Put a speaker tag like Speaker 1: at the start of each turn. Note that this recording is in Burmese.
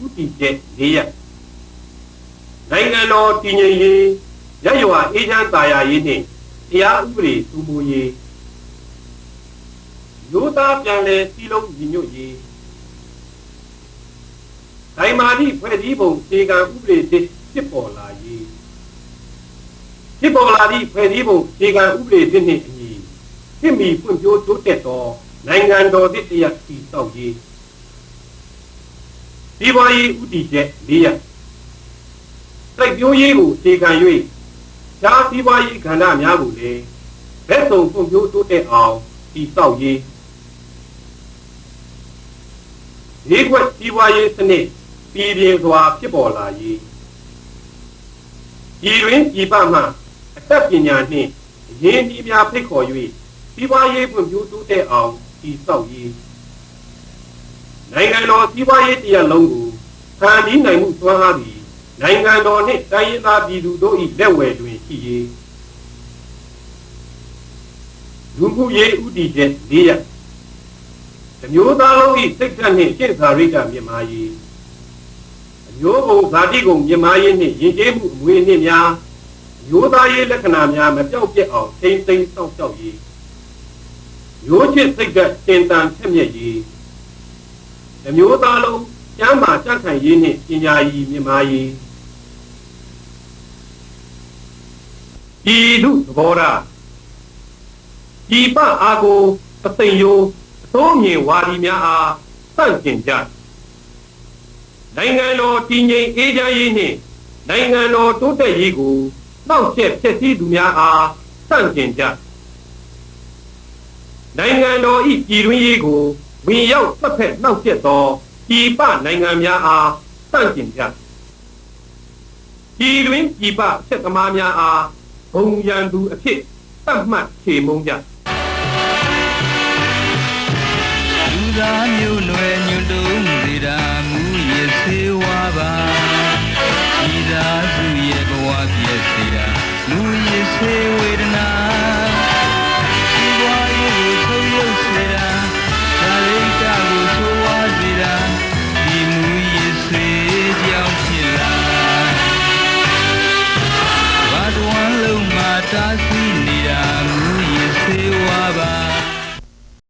Speaker 1: ဥတီကျက်၄ရက်နိုင်ငံတော်တည်ငြိမ်ရေးရရွာအေးချမ်းသာယာရေးနှင့်တရားဥပဒေစိုးမိုးရေးရိုးသားပြန်လည်စည်းလုံးညီညွတ်ရေးဒိုင်မာတိဖွဲ့စည်းပုံအခြေခံဥပဒေဖြစ်ပေါ်လာရေးဖြစ်ပေါ်လာသည့်ဖွဲ့စည်းပုံအခြေခံဥပဒေနှင့်အညီဖြစ်မီဖွံ့ဖြိုးတိုးတက်သောနိုင်ငံတော်တစ်တရားတည်ဆောက်ရေးဒီပွားရေးဥတီချက်၄ရက်စိုက်ပျိုးရေးကိုအခြေခံ၍ဓာတ်စီးပွားရေးကဏ္ဍများကိုလည်းဘက်စုံဖွံ့ဖြိုးတိုးတက်အောင်တည်ဆောက်ရေးဒီကွက်စီးပွားရေးစနစ်ပြည်ပြင်းစွာဖြစ်ပေါ်လာရေးပြည်တွင်းပြည်ပမှအတတ်ပညာနှင့်အရင်းအနှီးများဖိတ်ခေါ်၍စီးပွားရေးဖွံ့ဖြိုးတိုးတက်အောင်တည်ဆောက်ရေးနိုင်ငံတော်စီးပွားရေးတရားလုံးကိုဖန်တီးနိုင်မှုစွမ်းအားသည်နိုင်ငံတော်နှင့်တိုင်းရင်းသားပြည်သူတို့၏လက်ဝယ်တွင်ရှိရေးလူမှုရေးဥတီချက်၄ရပ်အမျိုးသားလုံး၏စိတ်ဓာတ်နှင့်ရှင်းသာရိတ္တမြင့်မားရေးအမျိုးဘုံဇာတိကုံမြင့်မားရေးနှင့်ယဉ်ကျေးမှုအမွေအနှစ်များအမျိုးသားရေးလက္ခဏာများမပြောက်ပြက်အောင်ထိန်းသိမ်းစောင့်ရှောက်ရေးမျိုးချစ်စိတ်ဓာတ်တင်တန်ထက်မြက်ရေးအမျိုးသားလုံးကျမ်းမာကြံ့ခိုင်ရေးနှင့်ပညာရည်မြင့်မားရေးဤလူသဘောထားဤပအာကိုအသိယိုးအသိုးမြင်ဝါဒီများအားစန့်ကျင်ကြနိုင်ငံတော်တည်ငြိမ်အေးချမ်းရေးနှင့်နိုင်ငံတော်တိုးတက်ရေးကိုနှောင့်ယှက်ဖျက်ဆီးသူများအားစန့်ကျင်ကြနိုင်ငံတော်၏ပြည်တွင်းရေးကိုဝင်ရောက်သက်ဖက်နှောင့်ယှက်သောပြည်ပနိုင်ငံများအားစန့်ကျင်ကြပြည်တွင်းပြည်ပဆက်သမားများအားဘုံရန်သူအဖြစ်သတ်မှတ်ချေမှုန်းကြ
Speaker 2: လူသားမျိုးနွယ်ညွတ်တုံးစေတာမူရစေဝါ